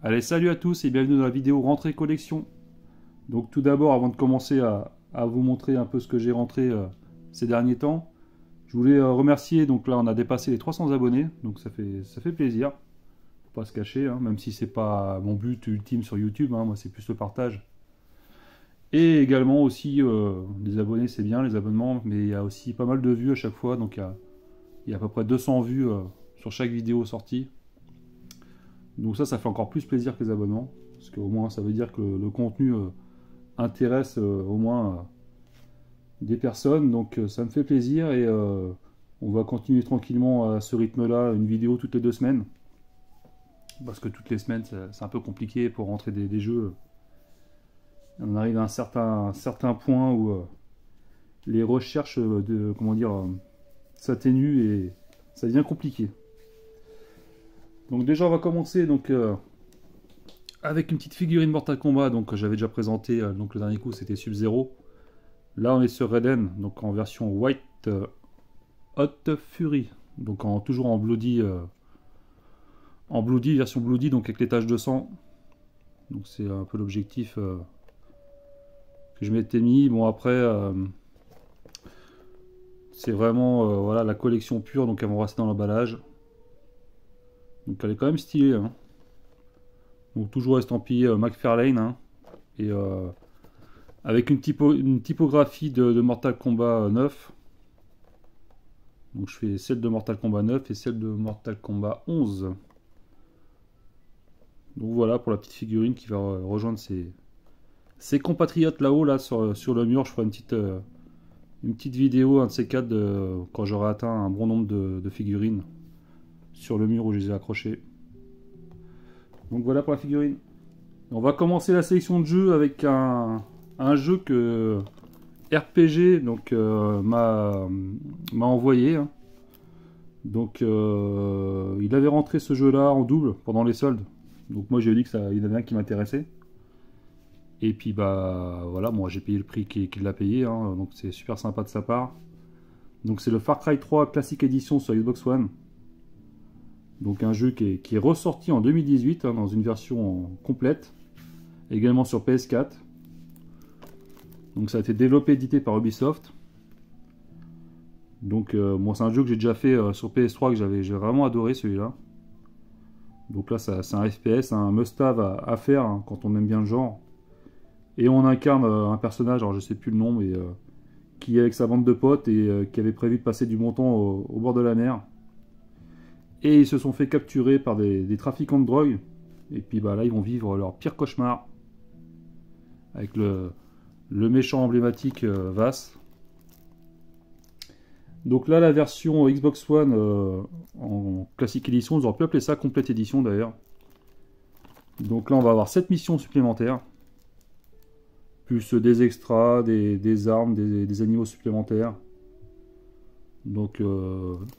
Allez, salut à tous et bienvenue dans la vidéo rentrée collection. Donc tout d'abord, avant de commencer à vous montrer un peu ce que j'ai rentré ces derniers temps, je voulais remercier, donc là on a dépassé les 300 abonnés, donc ça fait plaisir, faut pas se cacher, hein, même si c'est pas mon but ultime sur YouTube, hein, moi c'est plus le partage. Et également aussi, les abonnés c'est bien, les abonnements, mais il y a aussi pas mal de vues à chaque fois, donc il y a à peu près 200 vues sur chaque vidéo sortie. Donc ça fait encore plus plaisir que les abonnements, parce qu'au moins ça veut dire que le contenu intéresse au moins des personnes, donc ça me fait plaisir et on va continuer tranquillement à ce rythme-là, une vidéo toutes les 2 semaines, parce que toutes les semaines c'est un peu compliqué pour rentrer des jeux. On arrive à un certain point où les recherches de comment dire s'atténuent et ça devient compliqué. Donc déjà on va commencer donc avec une petite figurine Mortal Kombat, donc j'avais déjà présenté, donc le dernier coup c'était Sub-Zero. Là on est sur Raiden, donc en version White Hot Fury, donc toujours en Bloody, version Bloody, donc avec les taches de sang. Donc c'est un peu l'objectif que je m'étais mis. Bon après, c'est vraiment voilà, la collection pure, donc elles vont rester dans l'emballage. Donc elle est quand même stylée, hein. Donc toujours estampillé McFarlane, hein, et avec une typographie de Mortal Kombat 9. Donc je fais celle de Mortal Kombat 9 et celle de Mortal Kombat 11. Donc voilà pour la petite figurine qui va rejoindre ses compatriotes là-haut, là sur le mur. Je ferai une petite vidéo, un de ces quatre, quand j'aurai atteint un bon nombre de figurines sur le mur où je les ai accrochées. Donc voilà pour la figurine. On va commencer la sélection de jeux avec un jeu que RPG donc m'a envoyé, hein. Donc il avait rentré ce jeu là en double pendant les soldes. Donc moi j'ai dit que ça, il y en avait un qui m'intéressait. Et puis bah voilà, moi j'ai payé le prix qu'il a payé, hein, donc c'est super sympa de sa part. Donc c'est le Far Cry 3 Classic Edition sur Xbox One. Donc un jeu qui est ressorti en 2018, hein, dans une version complète. Également sur PS4. Donc ça a été développé et édité par Ubisoft. Donc moi c'est un jeu que j'ai déjà fait sur PS3 que j'ai vraiment adoré celui-là. Donc là c'est un FPS, un must-have à faire, hein, quand on aime bien le genre. Et on incarne un personnage, alors je sais plus le nom, mais qui est avec sa bande de potes et qui avait prévu de passer du bon temps au bord de la mer. Et ils se sont fait capturer par des trafiquants de drogue. Et puis bah là ils vont vivre leur pire cauchemar. Avec le méchant emblématique Vaas. Donc là la version Xbox One en Classic Edition, ils auraient pu appeler ça Complete Edition d'ailleurs. Donc là on va avoir 7 missions supplémentaires. Plus des extras, des armes, des animaux supplémentaires. Donc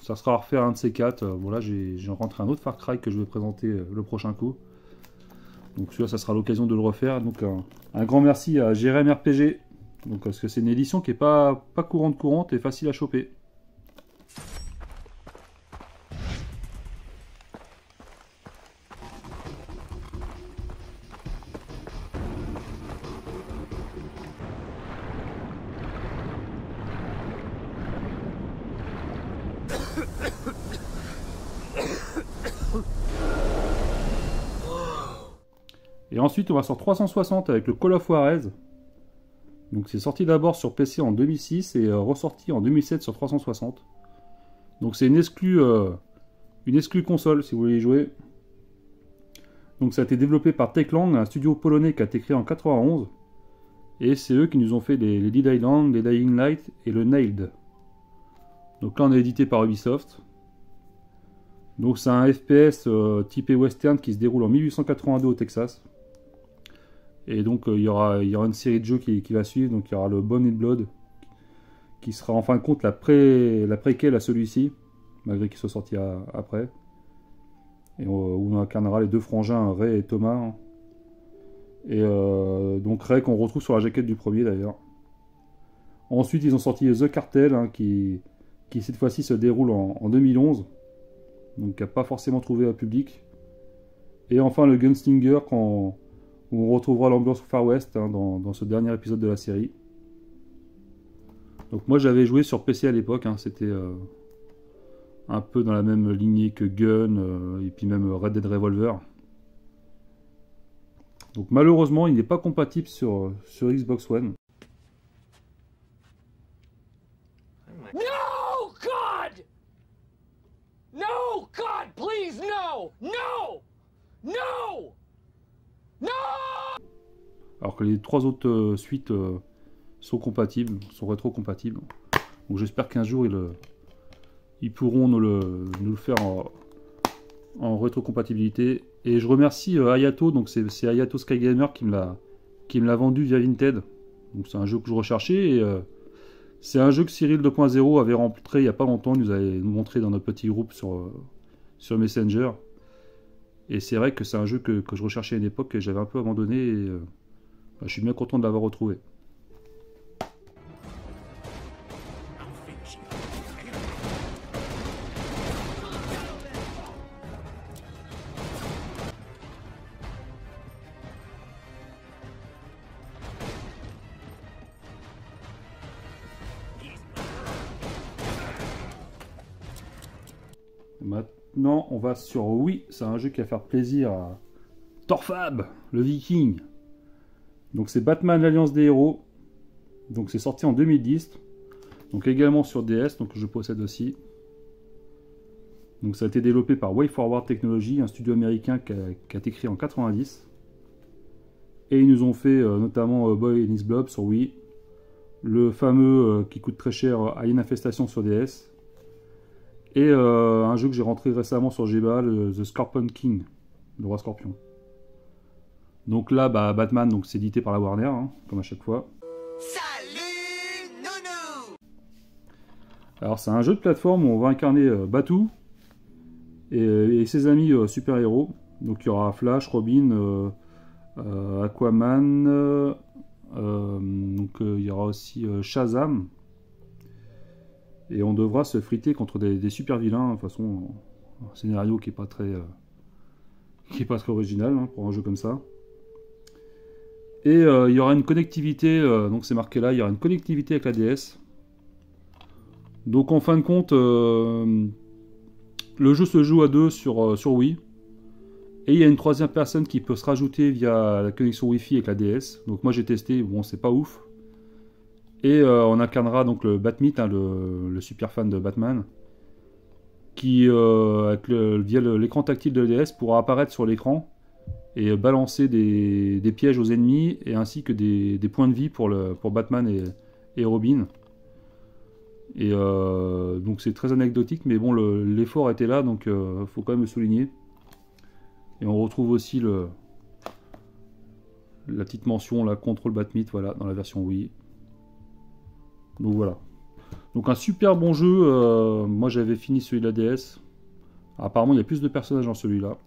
ça sera à refaire un de ces quatre. Voilà, j'ai rentré un autre Far Cry que je vais présenter le prochain coup. Donc celui-là, ça sera l'occasion de le refaire. Donc un grand merci à Jérém RPG. Donc parce que c'est une édition qui est pas courante et facile à choper. Et ensuite, on va sur 360 avec le Call of Juarez. Donc c'est sorti d'abord sur PC en 2006 et ressorti en 2007 sur 360. Donc c'est une exclue console si vous voulez y jouer. Donc ça a été développé par Techland, un studio polonais qui a été créé en 91. Et c'est eux qui nous ont fait les Dead Island, les Dying Light et le Nailed. Donc là on est édité par Ubisoft. Donc c'est un FPS typé western qui se déroule en 1882 au Texas. Et donc il y aura une série de jeux qui va suivre. Donc il y aura le Bone and Blood, qui sera en fin de compte la préquelle à celui-ci, malgré qu'il soit sorti après. Et où on incarnera les deux frangins, Ray et Thomas. Et donc Ray qu'on retrouve sur la jaquette du premier d'ailleurs. Ensuite ils ont sorti The Cartel, hein, qui cette fois-ci se déroule en 2011. Donc qui n'a pas forcément trouvé un public. Et enfin le Gunslinger, où on retrouvera l'ambiance Far West hein, dans ce dernier épisode de la série. Donc moi j'avais joué sur PC à l'époque, hein, c'était un peu dans la même lignée que Gun et puis même Red Dead Revolver. Donc malheureusement il n'est pas compatible sur Xbox One. No, God! No, God, please, no! No! No! No! Alors que les 3 autres suites sont compatibles, sont rétro-compatibles. Donc j'espère qu'un jour ils pourront nous le faire en rétro-compatibilité. Et je remercie Ayato, donc c'est Ayato Skygamer qui me l'a vendu via Vinted. Donc c'est un jeu que je recherchais et c'est un jeu que Cyril 2.0 avait rencontré il n'y a pas longtemps, il nous avait montré dans notre petit groupe sur Messenger. Et c'est vrai que c'est un jeu que je recherchais à une époque que j'avais un peu abandonné et je suis bien content de l'avoir retrouvé. Maintenant, on va sur Wii. C'est un jeu qui va faire plaisir à Thorfab, le Viking. Donc c'est Batman l'Alliance des Héros. Donc c'est sorti en 2010. Donc également sur DS, donc je possède aussi. Donc ça a été développé par WayForward Technology, un studio américain qui a été créé en 90. Et ils nous ont fait notamment Boy and His Blob sur Wii. Le fameux qui coûte très cher Alien Infestation sur DS. Et un jeu que j'ai rentré récemment sur GBA, The Scorpion King, le roi scorpion. Donc là, Batman, donc c'est édité par la Warner, hein, comme à chaque fois. Salut, nounou! Alors c'est un jeu de plateforme où on va incarner Batu et ses amis super-héros. Donc il y aura Flash, Robin, Aquaman, donc il y aura aussi Shazam. Et on devra se friter contre des super vilains, de toute façon, un scénario qui est pas très original hein, pour un jeu comme ça. Et il y aura une connectivité, donc c'est marqué là, il y aura une connectivité avec la DS. Donc en fin de compte, le jeu se joue à 2 sur Wii. Et il y a une troisième personne qui peut se rajouter via la connexion Wi-Fi avec la DS. Donc moi j'ai testé, bon c'est pas ouf. Et on incarnera donc le Batmite, hein, le super fan de Batman, qui via l'écran tactile de la DS pourra apparaître sur l'écran et balancer des pièges aux ennemis et ainsi que des points de vie pour Batman et Robin. Et donc c'est très anecdotique, mais bon l'effort était là, donc faut quand même le souligner. Et on retrouve aussi la petite mention là, Control Batmite, voilà, dans la version Wii. Donc voilà. Donc un super bon jeu. Moi j'avais fini celui de la DS. Apparemment il y a plus de personnages dans celui-là.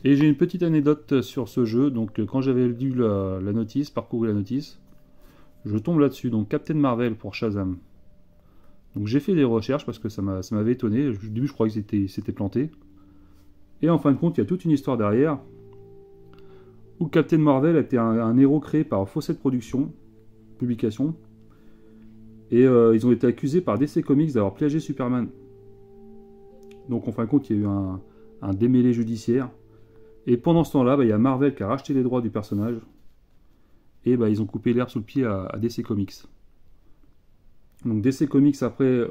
Et j'ai une petite anecdote sur ce jeu. Donc quand j'avais lu la notice, parcouru la notice, je tombe là-dessus. Donc Captain Marvel pour Shazam. Donc j'ai fait des recherches parce que ça m'avait étonné. Au début je croyais que c'était planté. Et en fin de compte il y a toute une histoire derrière. Où Captain Marvel était un héros créé par Fawcett Productions. Publication. Et ils ont été accusés par DC Comics d'avoir plagié Superman. Donc en fin de compte il y a eu un démêlé judiciaire. Et pendant ce temps-là, il y a Marvel qui a racheté les droits du personnage. Et ils ont coupé l'herbe sous le pied à DC Comics. Donc DC Comics après,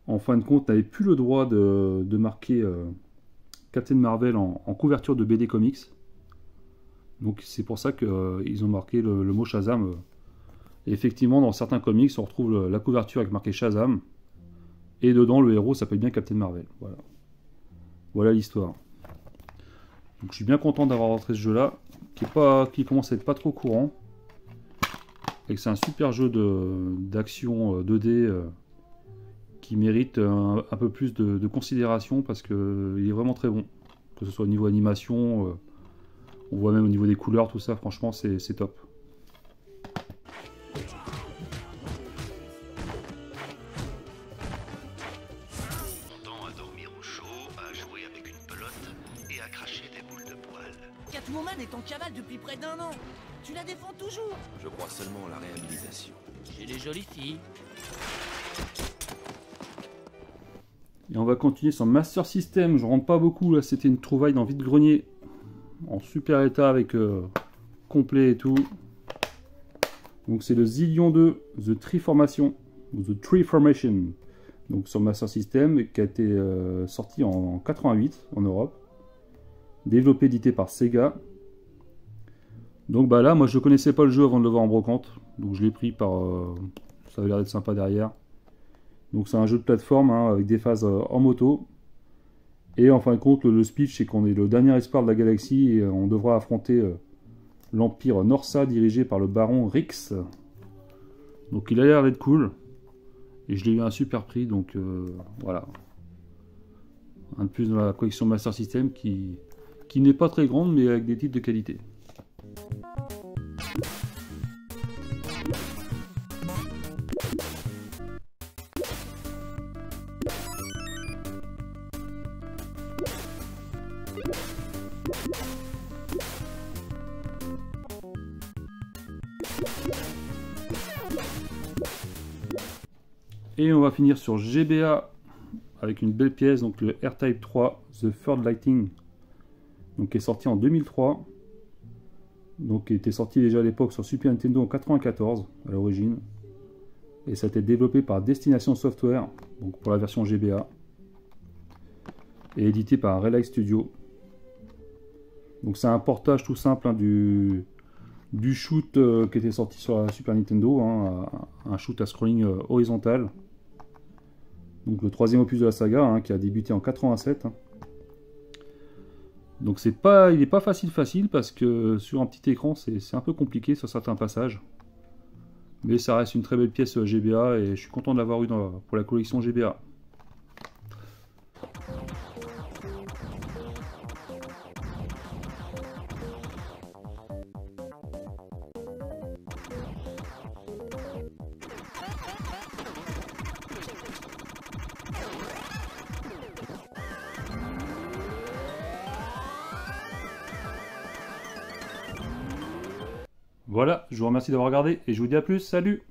en fin de compte, n'avait plus le droit de marquer Captain Marvel en couverture de BD Comics. Donc c'est pour ça qu'ils ont marqué le mot Shazam. Et effectivement, dans certains comics, on retrouve la couverture avec marqué Shazam. Et dedans, le héros s'appelle bien Captain Marvel. Voilà, voilà l'histoire. Donc je suis bien content d'avoir rentré ce jeu-là, qui commence à être pas trop courant. Et que c'est un super jeu d'action 2D qui mérite un peu plus de considération parce qu'il est vraiment très bon. Que ce soit au niveau animation... on voit même au niveau des couleurs, tout ça, franchement, c'est top. À dormir au chaud, à jouer avec une pelote Catwoman est en cavale depuis près d'1 an. Tu la défends toujours. Je crois seulement à la réhabilitation. J'ai des jolies filles. Et on va continuer sur Master System. Je rentre pas beaucoup là, c'était une trouvaille dans vide-grenier. En super état avec complet et tout. Donc c'est le Zillion 2, The Tree Formation, ou The Tree Formation. Donc sur Master System, qui a été sorti en 88 en Europe. Développé, édité par Sega. Donc bah là, moi je connaissais pas le jeu avant de le voir en brocante. Donc je l'ai pris par... ça avait l'air d'être sympa derrière. Donc c'est un jeu de plateforme hein, avec des phases en moto. Et en fin de compte, le speech c'est qu'on est le dernier espoir de la galaxie et on devra affronter l'Empire Norsa dirigé par le baron Rix. Donc il a l'air d'être cool. Et je l'ai eu à un super prix, donc voilà. Un de plus dans la collection Master System qui n'est pas très grande mais avec des titres de qualité. Et on va finir sur GBA avec une belle pièce, donc le R-Type 3 The Third Lighting, donc qui est sorti en 2003, donc qui était sorti déjà à l'époque sur Super Nintendo en 94 à l'origine, et ça a été développé par Destination Software, donc pour la version GBA, et édité par Relic Studio. Donc c'est un portage tout simple hein, du shoot qui était sorti sur la Super Nintendo, hein, un shoot à scrolling horizontal. Donc le troisième opus de la saga hein, qui a débuté en 87. Hein. Donc il n'est pas facile parce que sur un petit écran c'est un peu compliqué sur certains passages. Mais ça reste une très belle pièce GBA et je suis content de l'avoir eu pour la collection GBA. Voilà, je vous remercie d'avoir regardé et je vous dis à plus, salut!